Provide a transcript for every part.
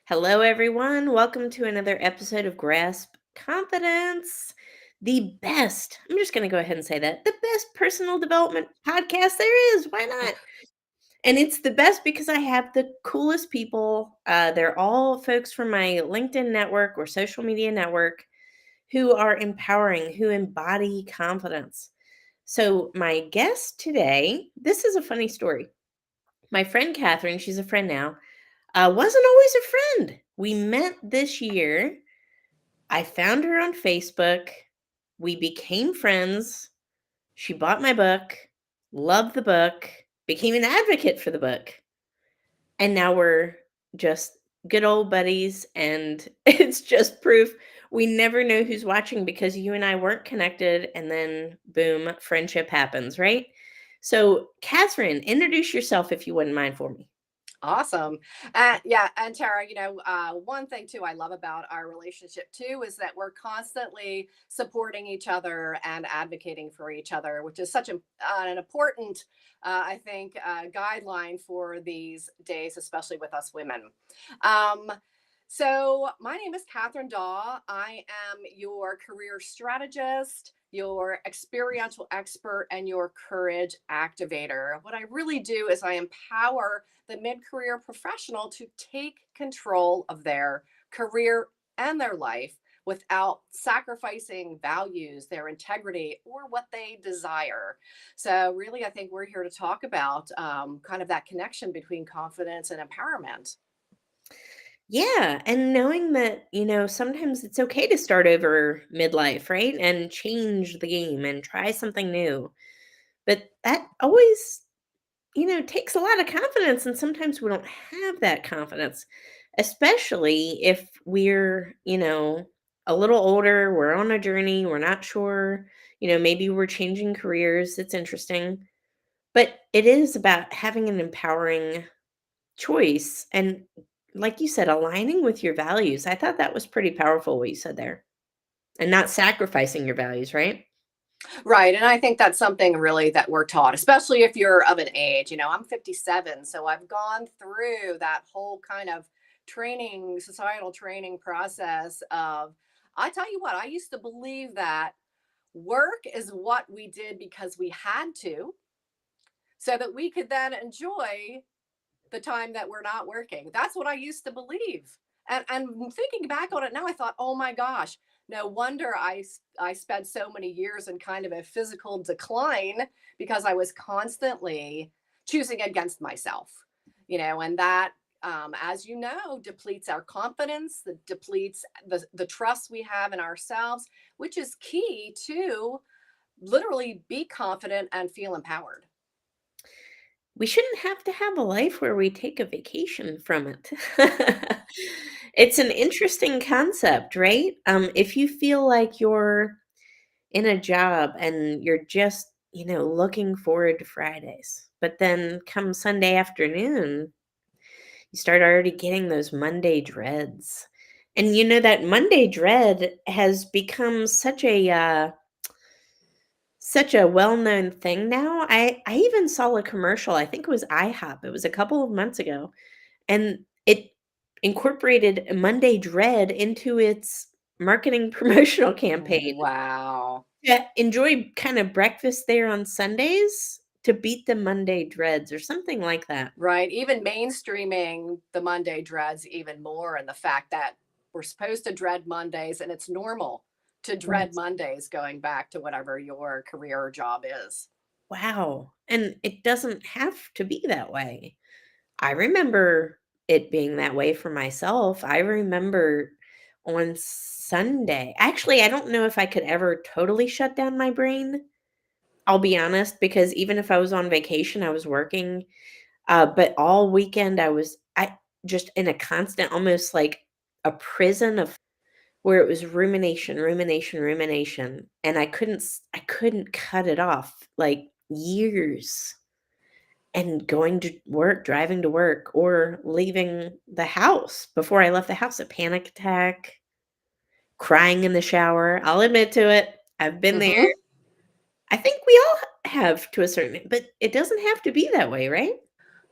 Hello, everyone. Welcome to another episode of Grasp Confidence, the best, I'm just going to go ahead and say that, the best personal development podcast there is. Why not? And it's the best because I have the coolest people. They're all folks from my LinkedIn network or social media network who are empowering, who embody confidence. So, my guest today, this is a funny story. My friend Catherine, she's a friend now, wasn't always a friend. We met this year. I found her on Facebook. We became friends. She bought my book, loved the book, became an advocate for the book. And now we're just good old buddies. And it's just proof we never know who's watching because you and I weren't connected. And then, boom, friendship happens, right? So, Catherine, introduce yourself if you wouldn't mind for me. Awesome. Yeah. And Tara, one thing too I love about our relationship too is that we're constantly supporting each other and advocating for each other, which is such an important, I think, guideline for these days, especially with us women. Um, so, my name is Catherine Daw. I am your career strategist, your experiential expert, and your courage activator. What I really do is I empower the mid career professional to take control of their career and their life without sacrificing values, their integrity, or what they desire. So, really, I think we're here to talk about kind of that connection between confidence and empowerment. Yeah, and knowing that, sometimes it's okay to start over midlife, right? And change the game and try something new. But that always, takes a lot of confidence. And sometimes we don't have that confidence, especially if we're, a little older, we're on a journey, we're not sure, maybe we're changing careers. It's interesting. But it is about having an empowering choice and, like you said, aligning with your values. I thought that was pretty powerful what you said there, and not sacrificing your values, right? Right. And I think that's something really that we're taught, especially if you're of an age. I'm 57, so I've gone through that whole kind of training, societal training process of, I tell you what, I used to believe that work is what we did because we had to, so that we could then enjoy the time that we're not working. That's what I used to believe. And thinking back on it now, I thought, oh my gosh, no wonder I spent so many years in kind of a physical decline because I was constantly choosing against myself, and that, as you know, depletes our confidence, that depletes the trust we have in ourselves, which is key to literally be confident and feel empowered. We shouldn't have to have a life where we take a vacation from it. It's an interesting concept, right? If you feel like you're in a job and you're just, looking forward to Fridays, but then come Sunday afternoon, you start already getting those Monday dreads. And that Monday dread has become such a well-known thing now. I even saw a commercial, I think it was IHOP, it was a couple of months ago, and it incorporated a Monday dread into its marketing promotional campaign. Wow. Yeah, enjoy kind of breakfast there on Sundays to beat the Monday dreads or something like that. Right. Even mainstreaming the Monday dreads even more, and the fact that we're supposed to dread Mondays and it's normal to dread Yes. Mondays going back to whatever your career or job is. Wow, and it doesn't have to be that way. I remember it being that way for myself. I remember on Sunday, actually, I don't know if I could ever totally shut down my brain. I'll be honest, because even if I was on vacation, I was working. But all weekend, I just in a constant, almost like a prison of where it was rumination, rumination, rumination, and I couldn't cut it off like years. And going to work, driving to work, or leaving the house. Before I left the house, a panic attack, crying in the shower. I'll admit to it. I've been there. Hmm. I think we all have to a certain, but it doesn't have to be that way, right?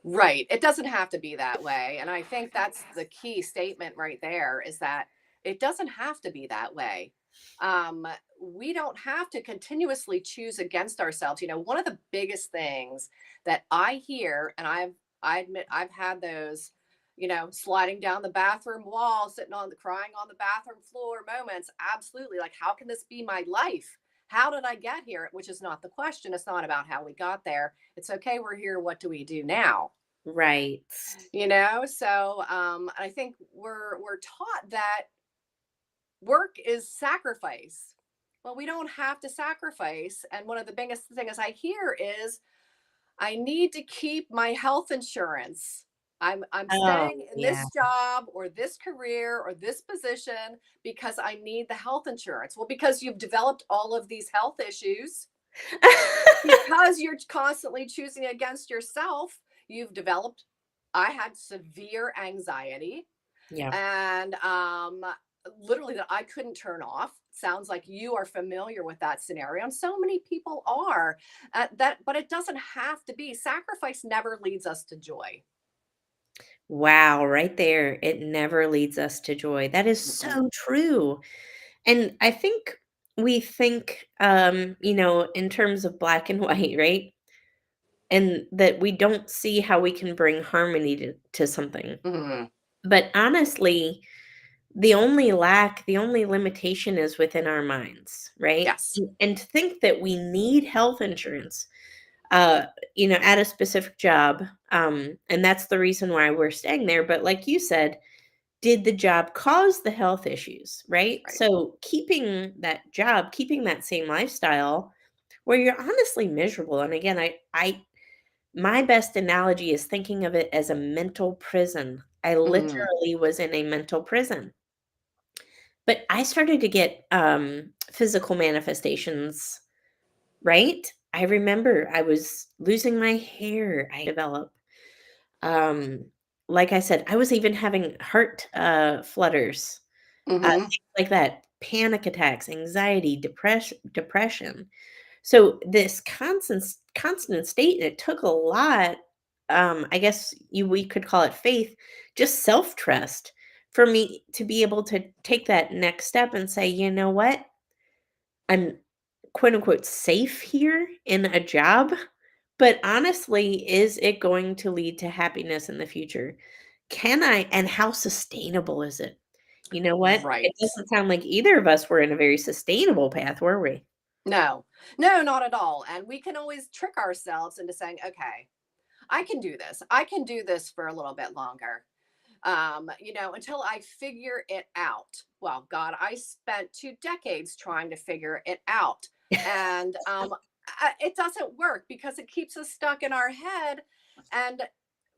Right. It doesn't have to be that way. And I think that's the key statement right there, is that it doesn't have to be that way. Um, we don't have to continuously choose against ourselves. You know, one of the biggest things that I hear, and I admit I've had those, sliding down the bathroom wall, sitting on the crying on the bathroom floor moments. Absolutely. Like, how can this be my life? How did I get here? Which is not the question. It's not about how we got there. It's okay. We're here. What do we do now? Right. So I think we're taught that work is sacrifice. Well, we don't have to sacrifice. And one of the biggest things I hear is, I need to keep my health insurance. I'm Oh, staying in yeah. this job or this career or this position because I need the health insurance. Well, because you've developed all of these health issues, because you're constantly choosing against yourself, you've developed. I had severe anxiety, Yeah. and literally that I couldn't turn off. Sounds like you are familiar with that scenario, and so many people are. But it doesn't have to be. Sacrifice never leads us to joy. Wow, right there. It never leads us to joy. That is Mm-mm. so true. And I think we think, in terms of black and white, right? And that we don't see how we can bring harmony to something. Mhm. But honestly, the only limitation is within our minds, right? Yes. And to think that we need health insurance, at a specific job, and that's the reason why we're staying there. But like you said, did the job cause the health issues, right? Right. So keeping that job, keeping that same lifestyle where you're honestly miserable. And again, I my best analogy is thinking of it as a mental prison. I Mhm. literally was in a mental prison. But I started to get physical manifestations, right? I remember I was losing my hair. I developed um like I said, I was even having heart flutters, Mhm. things like that, panic attacks, anxiety, depression. So this constant state, and it took a lot, I guess we could call it faith, just self-trust for me to be able to take that next step and say, "You know what? I'm quote unquote safe here in a job, but honestly, is it going to lead to happiness in the future? Can I, and how sustainable is it?" You know what? It Right. doesn't sound like either of us were in a very sustainable path, were we? No. No, not at all. And we can always trick ourselves into saying, okay, I can do this. I can do this for a little bit longer. Until I figure it out. Well, God, I spent 2 decades trying to figure it out. And it doesn't work because it keeps us stuck in our head and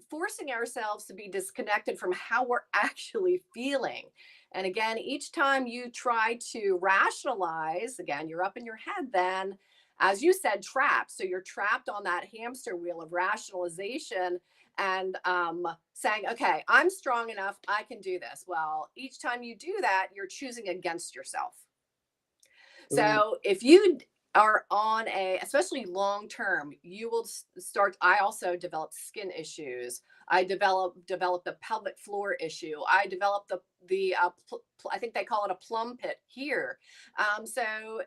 forcing ourselves to be disconnected from how we're actually feeling. And again, each time you try to rationalize, again, you're up in your head then, as you said, trapped. So you're trapped on that hamster wheel of rationalization and saying, okay, I'm strong enough, I can do this. Well, each time you do that, you're choosing against yourself. Ooh. So if you are on especially long term, you will start. I also developed skin issues. I developed a pelvic floor issue. I developed I think they call it a plum pit here. So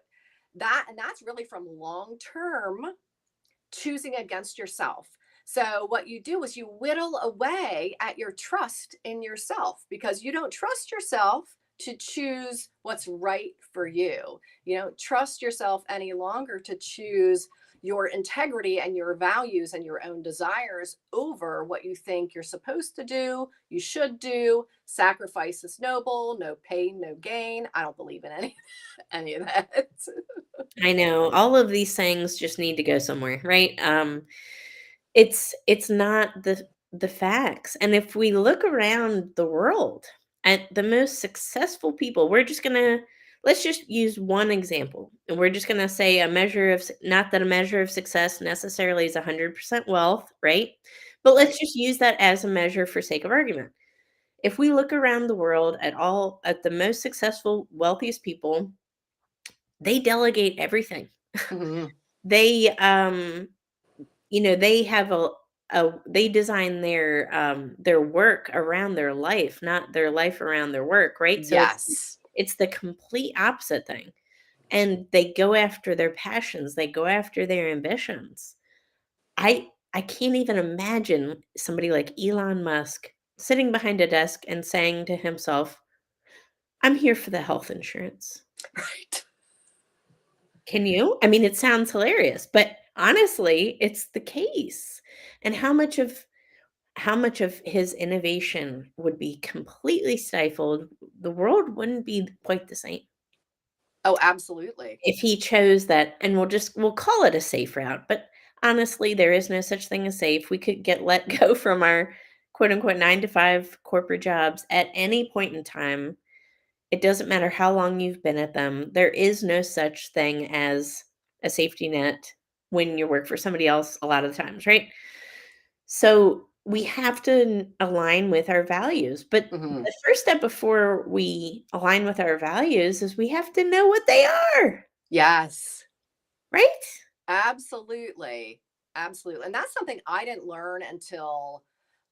that's really from long term choosing against yourself. So what you do is you whittle away at your trust in yourself because you don't trust yourself to choose what's right for you. You don't trust yourself any longer to choose your integrity and your values and your own desires over what you think you're supposed to do, you should do. Sacrifice is noble, no pain, no gain. I don't believe in any of that. I know. All of these things just need to go somewhere, right? It's not the facts. And if we look around the world at the most successful people, let's just use one example. And we're just gonna say a measure of not that a measure of success necessarily is 100% wealth, right? But let's Right. just use that as a measure for sake of argument. If we look around the world at the most successful, wealthiest people, they delegate everything. Mhm. They they have they design their work around their life, not their life around their work, right? So Yes. it's the complete opposite thing. And they go after their passions, they go after their ambitions. I can't even imagine somebody like Elon Musk sitting behind a desk and saying to himself, "I'm here for the health insurance." Right. Can you? I mean, it sounds hilarious, but honestly, it's the case. And how much of his innovation would be completely stifled? The world wouldn't be quite the same Oh, absolutely. if he chose that, and we'll call it a safe route, but honestly, there is no such thing as safe. We could get let go from our quote unquote 9 to 5 corporate jobs at any point in time. It doesn't matter how long you've been at them. There is no such thing as a safety net when you work for somebody else a lot of the times, right? So we have to align with our values. But Hmm. the first step before we align with our values is we have to know what they are, Yes. right? Absolutely. Absolutely. And that's something I didn't learn until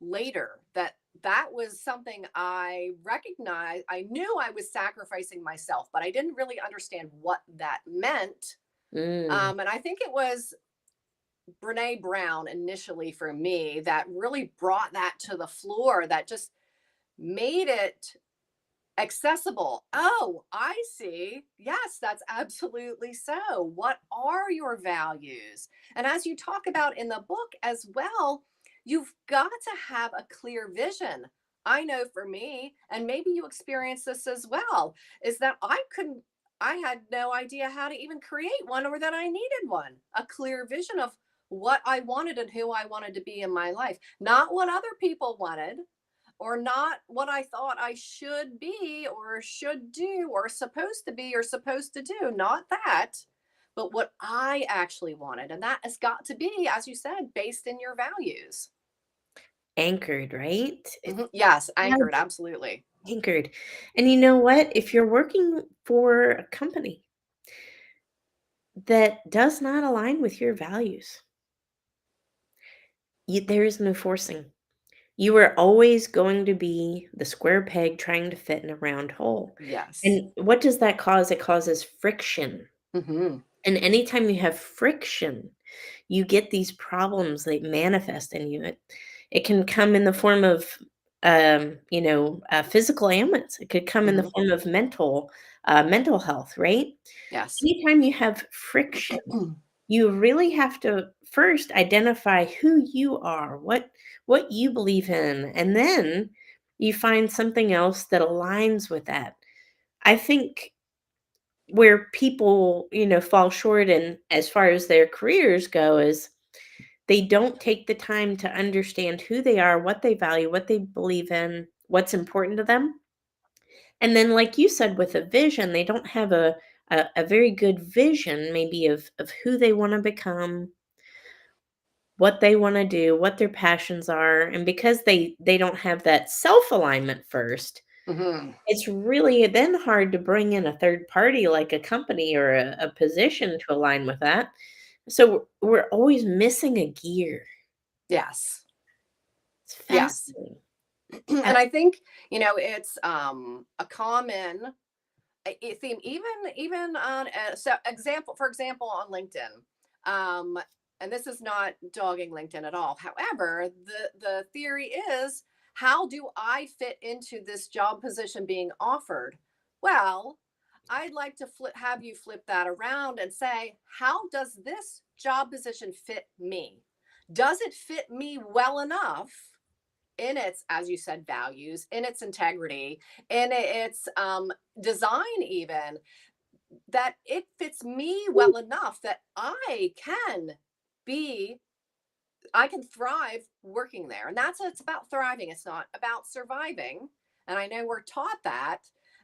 later, that that was something I recognized. I knew I was sacrificing myself, but I didn't really understand what that meant. Mm, And I think it was Brene Brown initially for me that really brought that to the floor, that just made it accessible. Oh, I see. Yes, that's absolutely so. What are your values? And as you talk about in the book as well, you've got to have a clear vision. I know for me, and maybe you experience this as well, is that I had no idea how to even create one, or that I needed one, a clear vision of what I wanted and who I wanted to be in my life, not what other people wanted, or not what I thought I should be or should do or supposed to be or supposed to do. Not that, but what I actually wanted. And that has got to be, as you said, based in your values. anchored, right? Yes, Yes, anchored. Absolutely. anchored. And you know what? If you're working for a company that does not align with your values, there is no forcing. You are always going to be the square peg trying to fit in a round hole. Yes. And what does that cause? It causes friction. Hmm. And anytime you have friction, you get these problems that manifest in you. It can come in the form of, physical ailments. It could come in the Hmm. form of mental health, right? Yes. Anytime you have friction, you really have to first identify who you are, what you believe in, and then you find something else that aligns with that. I think where people, fall short in as far as their careers go is they don't take the time to understand who they are, what they value, what they believe in, what's important to them. And then, like you said, with a vision, they don't have a very good vision, maybe of who they want to become, what they wanna do, what their passions are, and because they don't have that self-alignment first, Hmm. it's really then hard to bring in a third party like a company or a position to align with that. So we're always missing a gear. Yes. It's Yes. fascinating. And I think, it's a common theme, even on so example for example on LinkedIn. um and this is not dogging LinkedIn at all. However, the theory is, how do I fit into this job position being offered? Well, I'd like to have you flip that around and say, how does this job position fit me? Does it fit me well enough in its, as you said, values, in its integrity, in its design, even, that it fits me well enough that can be, I can thrive working there. And that's what it's about, thriving. It's not about surviving. And I know we're taught that.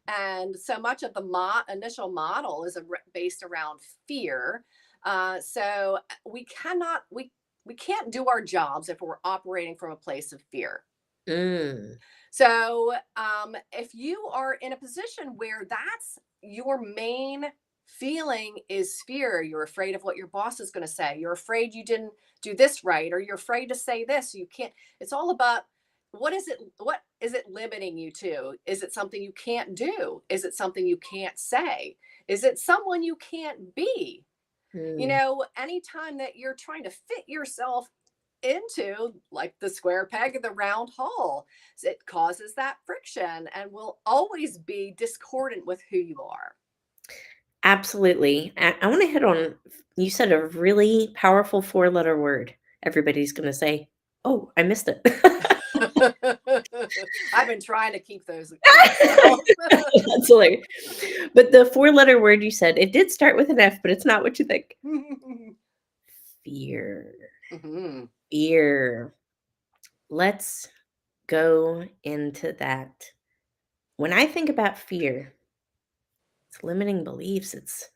And so much of the initial model is based around fear. So we can't do our jobs if we're operating from a place of fear. Mm, So, if you are in a position where that's your main Feeling is fear. You're afraid of what your boss is going to say. You're afraid you didn't do this right, or you're afraid to say this. You can't. It's all about what is it limiting you to? Is it something you can't do? Is it something you can't say? Is it someone you can't be? Mm. Anytime that you're trying to fit yourself into like the square peg in the round hole, it causes that friction and will always be discordant with who you are. Absolutely. I want to hit on, you said a really powerful four-letter word. Everybody's going to say, "Oh, I missed it." I've been trying to keep those to myself. That's hilarious. But the four-letter word you said, it did start with an F, but it's not what you think. Fear. Mhm. Fear. Let's go into that. When I think about fear, it's limiting beliefs. It's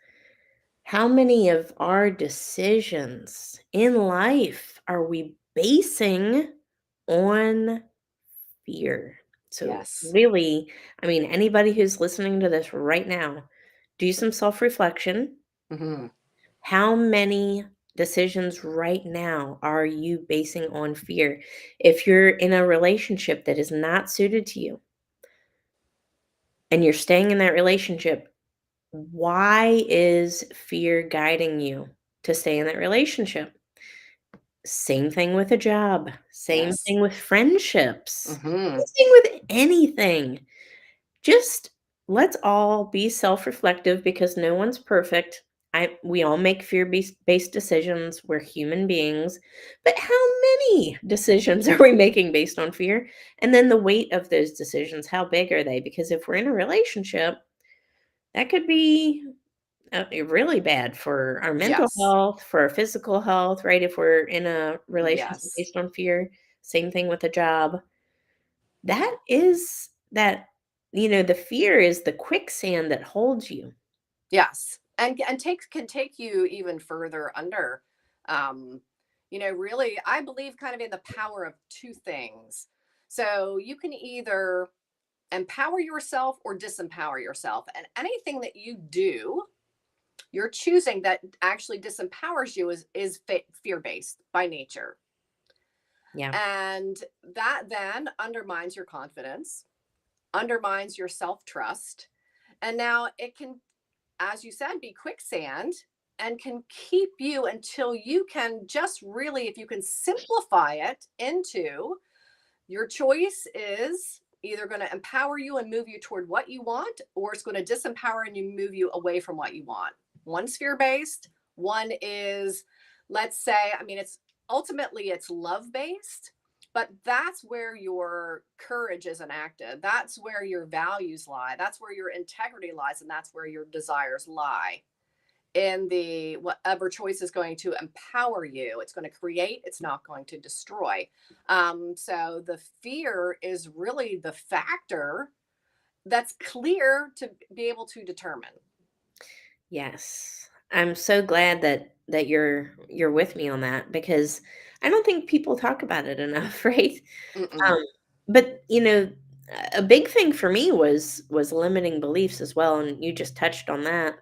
how many of our decisions in life are we basing on fear? So, Yes. really, I mean, anybody who's listening to this right now, do some self reflection. Mhm. How many decisions right now are you basing on fear? If you're in a relationship that is not suited to you and you're staying in that relationship, why is fear guiding you to stay in that relationship? Same thing with a job, same Yes. thing with friendships, Mhm. same thing with anything. Just let's all be self-reflective because no one's perfect. We all make fear-based decisions. We're human beings. But how many decisions are we making based on fear? And then the weight of those decisions, how big are they? Because if we're in a relationship, that could be really bad for our mental Yes. health, for our physical health, right? If we're in a relationship Yes. based on fear, same thing with a job. That is that, the fear is the quicksand that holds you. Yes. And can take you even further under. Um, really, I believe kind of in the power of two things. So you can either empower yourself or disempower yourself. And anything that you do, you're choosing that actually disempowers you is fear based by nature. Yeah. And that then undermines your confidence, undermines your self trust. And now it can, as you said, be quicksand and can keep you until you can just really, if you can simplify it into your choice is either going to empower you and move you toward what you want, or it's going to disempower and you move you away from what you want. One's fear based, one is, let's say, I mean, it's ultimately it's love based, but that's where your courage is enacted. That's where your values lie. That's where your integrity lies, and that's where your desires lie in the whatever choice is going to empower you. It's going to create, it's not going to destroy. So the fear is really the factor that's clear to be able to determine. Yes. I'm so glad that you're with me on that because I don't think people talk about it enough, right? Mm-mm. Um, but a big thing for me was limiting beliefs as well, and you just touched on that.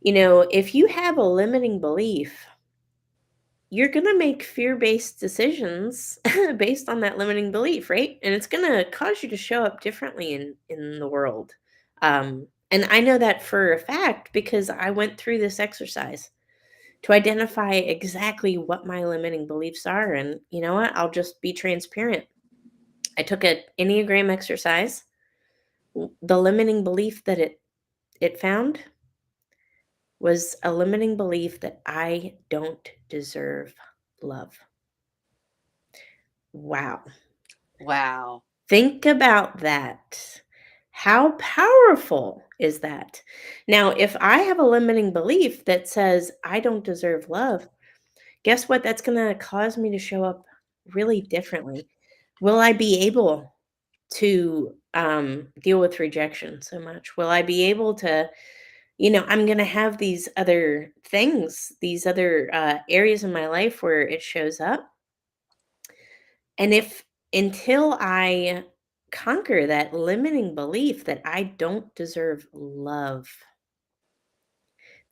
If you have a limiting belief, you're gonna make fear-based decisions based on that limiting belief, right? And it's gonna cause you to show up differently in the world. And I know that for a fact because I went through this exercise to identify exactly what my limiting beliefs are. And you know what? I'll just be transparent. I took an Enneagram exercise. The limiting belief that it found was a limiting belief that I don't deserve love. Wow. Wow. Think about that. How powerful is that? Now, if I have a limiting belief that says I don't deserve love, guess what? That's going to cause me to show up really differently. Will I be able to deal with rejection so much? Will I be able to, I'm going to have these other things, these other areas in my life where it shows up. And if until I conquer that limiting belief that I don't deserve love,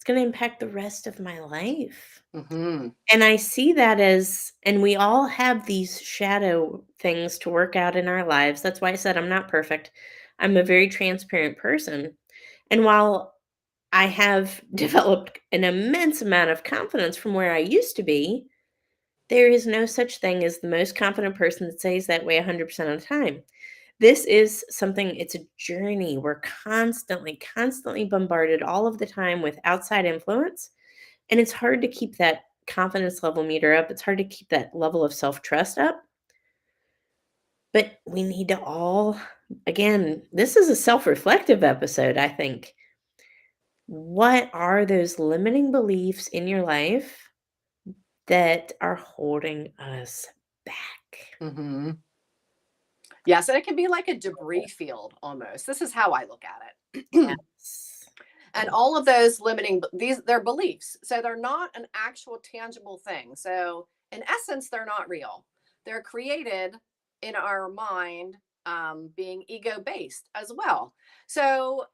it's going to impact the rest of my life. Hmm. And I see that as, and we all have these shadow things to work out in our lives. That's why I said I'm not perfect. I'm a very transparent person. And while I have developed an immense amount of confidence from where I used to be, there is no such thing as the most confident person that stays that way 100% of the time. This is something, it's a journey. We're constantly bombarded all of the time with outside influence. And it's hard to keep that confidence level meter up. It's hard to keep that level of self trust up. But we need to all, again, this is a self reflective episode, I think. What are those limiting beliefs in your life that are holding us back? Hmm. Yes, and it can be like a debris field almost. This is how I look at it. Yes. And all of those limiting these they're beliefs, so they're not an actual tangible thing. So in essence they're not real. They're created in our mind, being ego based as well. So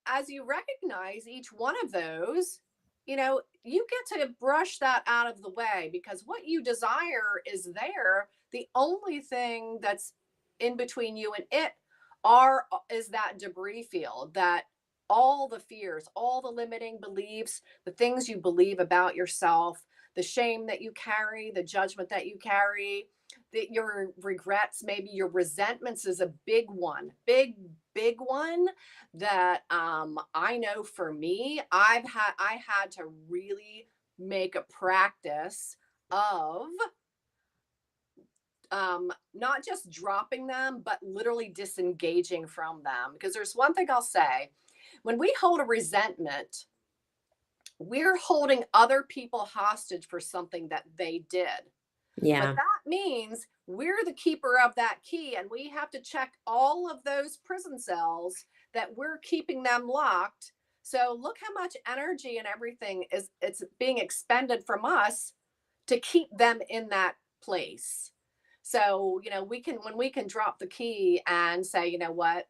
as you recognize each one of those, you get to brush that out of the way, because what you desire is there. The only thing that's in between you and it are is that debris field, that all the fears, all the limiting beliefs, the things you believe about yourself, the shame that you carry, the judgment that you carry, that your regrets, maybe your resentments is a big one, big one that I know for me, I had to really make a practice of not just dropping them, but literally disengaging from them. Because there's one thing I'll say: when we hold a resentment, we're holding other people hostage for something that they did. But Yeah. that means we're the keeper of that key, and we have to check all of those prison cells that we're keeping them locked. So look how much energy and everything is it's being expended from us to keep them in that place. So, we can when we can drop the key and say, you know what,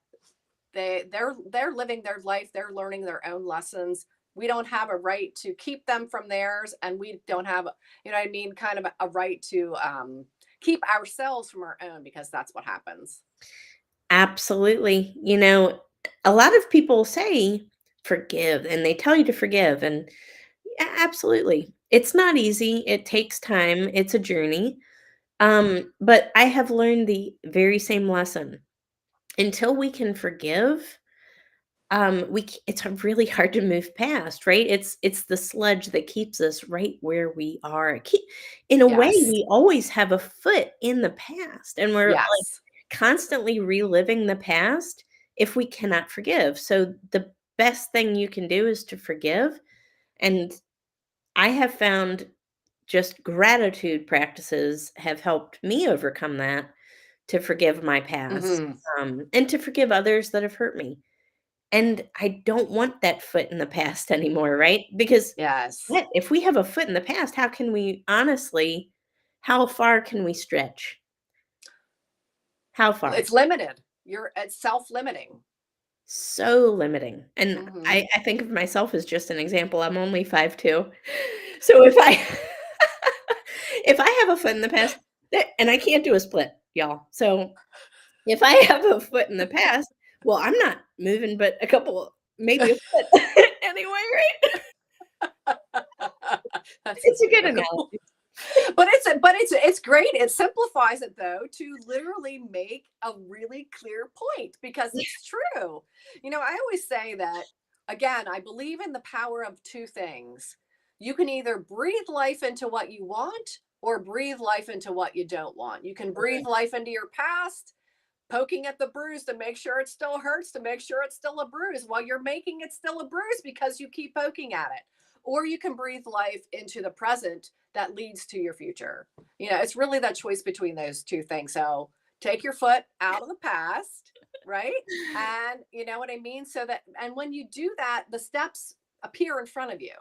they're living their life, they're learning their own lessons. We don't have a right to keep them from theirs, and we don't have, what I mean, kind of a right to keep ourselves from our own, because that's what happens. Absolutely. A lot of people say forgive and they tell you to forgive. And yeah, absolutely. It's not easy. It takes time. It's a journey. But I have learned the very same lesson. Until we can forgive, it's really hard to move past, right? It's the sludge that keeps us right where we are. In a way, Yes. we always have a foot in the past, and we're Yes. constantly reliving the past if we cannot forgive. So the best thing you can do is to forgive. And I have found just gratitude practices have helped me overcome that, to forgive my past, Hmm. and to forgive others that have hurt me. And I don't want that foot in the past anymore, right? Because Yes. what if we have a foot in the past, how can we honestly, how far can we stretch? How far? It's limited. It's self-limiting. So limiting. And Hmm. I think of myself as just an example. I'm only 5'2". So if I if I have a foot in the past, and I can't do a split, y'all. So if I have a foot in the past, well, I'm not moving but a couple, maybe a foot anyway, right? That's It's a good hysterical. analogy. But it's great. It simplifies it, though, to literally make a really clear point, because Yeah. it's true. I always say that, again, I believe in the power of two things. You can either breathe life into what you want, or breathe life into what you don't want. You can breathe life into your past, poking at the bruise to make sure it still hurts, to make sure it's still a bruise, while you're making it still a bruise because you keep poking at it. Or you can breathe life into the present that leads to your future. It's really that choice between those two things. So take your foot out of the past, right? And you know what I mean? And when you do that, the steps appear in front of you.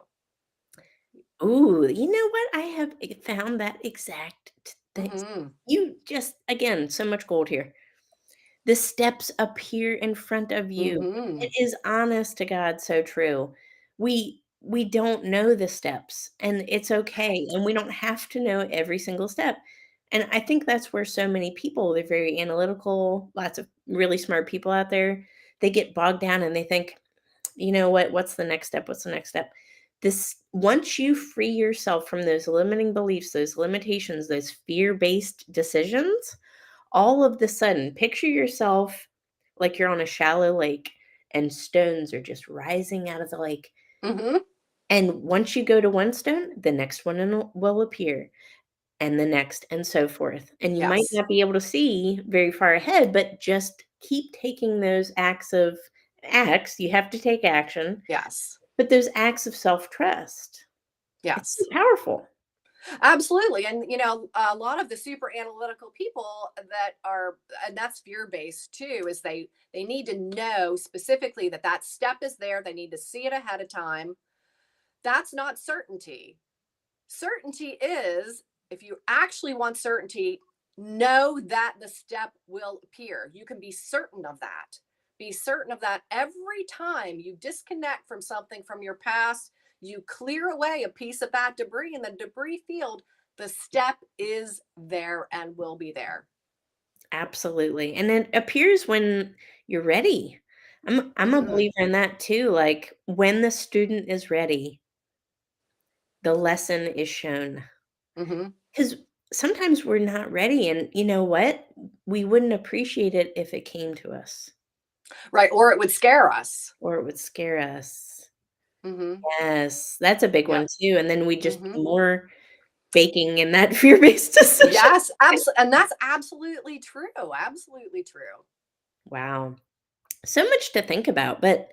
Ooh, you know what? I have found that exact thing. Hmm. You just, again, so much gold here. The steps appear in front of you. Hmm. It is honest to God so true. We don't know the steps, and it's okay, Right. and we don't have to know every single step. And I think that's where so many people, they're very analytical, lots of really smart people out there, they get bogged down and they think, "You know what? What's the next step? What's the next step?" This once you free yourself from those limiting beliefs, those limitations, those fear-based decisions, all of the sudden, picture yourself like you're on a shallow lake and stones are just rising out of the lake. Hmm. And once you go to one stone, the next one will appear, and the next, and so forth. And you might Yes. not be able to see very far ahead, but just keep taking those acts. You have to take action, Yes. but those acts of self trust. It's so Yes. powerful. Absolutely. And, a lot of the super analytical people that are, and that's fear based too, is they need to know specifically that that step is there. They need to see it ahead of time. That's not certainty. Certainty is, if you actually want certainty, know that the step will appear. You can be certain of that. Be certain of that every time you disconnect from something from your past, you clear away a piece of that debris in the debris field. The step is there and will be there. Absolutely, and it appears when you're ready. I'm a Hmm. believer in that too, like, when the student is ready, the lesson is shown. Hmm. Because sometimes we're not ready, and you know what? We wouldn't appreciate it if it came to us, Right. Or it would scare us. or it would scare us. Hmm. Yes, that's a big one Yep. too, and then we just Hmm. do more baking in that fear-based decision. Yes. Absolutely. And that's absolutely true. Absolutely true. Wow. So much to think about, but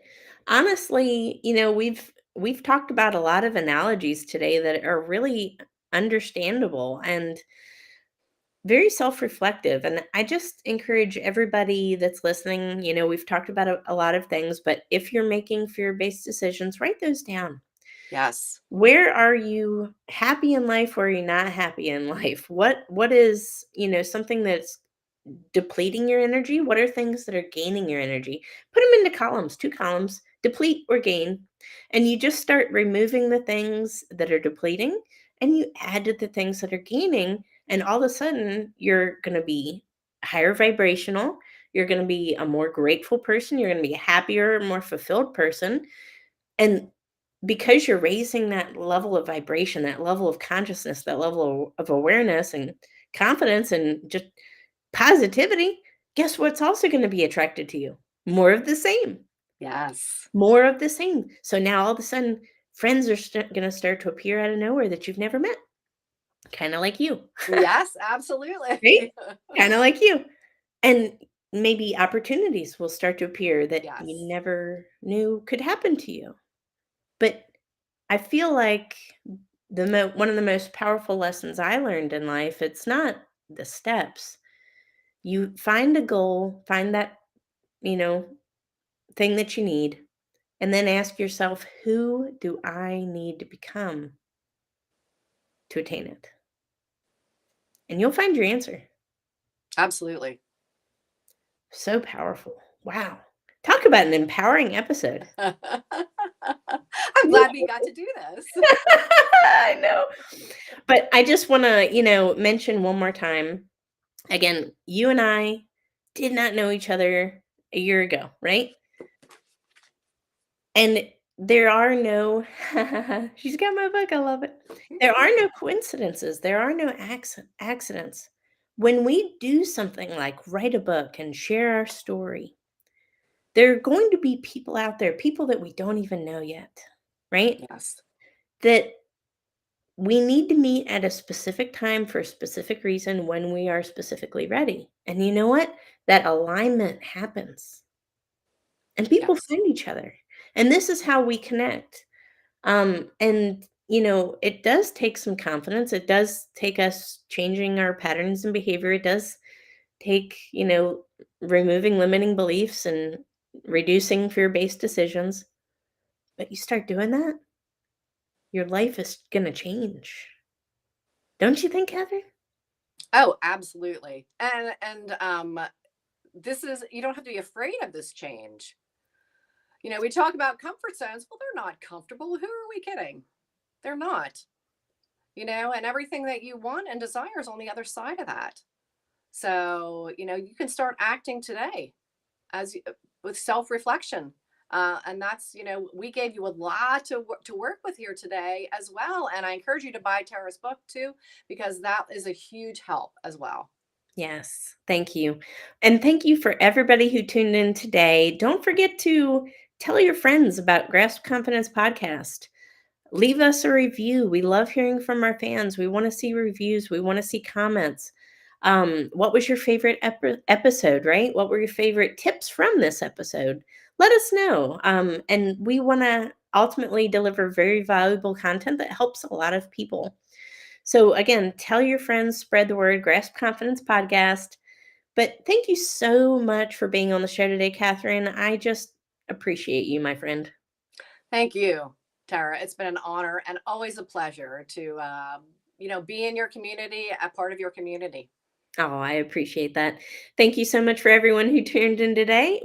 honestly, we've talked about a lot of analogies today that are really understandable and very self-reflective, and I just encourage everybody that's listening, we've talked about a lot of things, but if you're making fear-based decisions, write those down. Yes. Where are you happy in life? Where are you not happy in life? What is, something that's depleting your energy? What are things that are gaining your energy? Put them into columns, 2 columns, deplete or gain, and you just start removing the things that are depleting, and you add to the things that are gaining, and all of a sudden, you're gonna be higher vibrational, you're gonna be a more grateful person, you're gonna be a happier, more fulfilled person, and because you're raising that level of vibration, that level of consciousness, that level of awareness and confidence and just positivity, guess what's also gonna be attracted to you? More of the same. Yes. More of the same. So now all of a sudden, friends are gonna start to appear out of nowhere that you've never met, kinda like you, Yes, right? absolutely. Kinda like you. And maybe opportunities will start to appear that you Yes. never knew could happen to you. But I feel like one of the most powerful lessons I learned in life, it's not the steps. You find a goal, find that, you know, thing that you need, and then ask yourself, who do I need to become to attain it? And you'll find your answer. Absolutely. So powerful. Wow. Talk about an empowering episode. I'm Yeah. glad we got to do this. I know. But I just want to, mention one more time. Again, you and I did not know each other a year ago, right? And there are no she's got my book, I love it. There are no coincidences, there are no accidents. When we do something like write a book and share our story, there are going to be people out there, people that we don't even know yet, right? Yes. That we need to meet at a specific time for a specific reason when we are specifically ready. And you know what? That alignment happens and people Yes. find each other. And this is how we connect. And it does take some confidence. It does take us changing our patterns and behavior. It does take, removing limiting beliefs and reducing fear-based decisions. But you start doing that, your life is gonna change. Don't you think, Heather? Oh, absolutely. And this is, you don't have to be afraid of this change. We talk about comfort zones. Well, they're not comfortable. Who are we kidding? They're not, and everything that you want and desire is on the other side of that. So, you can start acting today as with self-reflection. And that's, we gave you a lot to work with here today as well. And I encourage you to buy Tara's book too, because that is a huge help as well. Yes, thank you. And thank you for everybody who tuned in today. Don't forget to tell your friends about Grasp Confidence Podcast. Leave us a review. We love hearing from our fans. We want to see reviews. We want to see comments. What was your favorite episode, right? What were your favorite tips from this episode? Let us know. And we want to ultimately deliver very valuable content that helps a lot of people. So again, tell your friends, spread the word, Grasp Confidence Podcast. But thank you so much for being on the show today, Catherine. I just appreciate you, my friend. Thank you, Tara. It's been an honor and always a pleasure to, be in your community, a part of your community. Oh, I appreciate that. Thank you so much for everyone who tuned in today.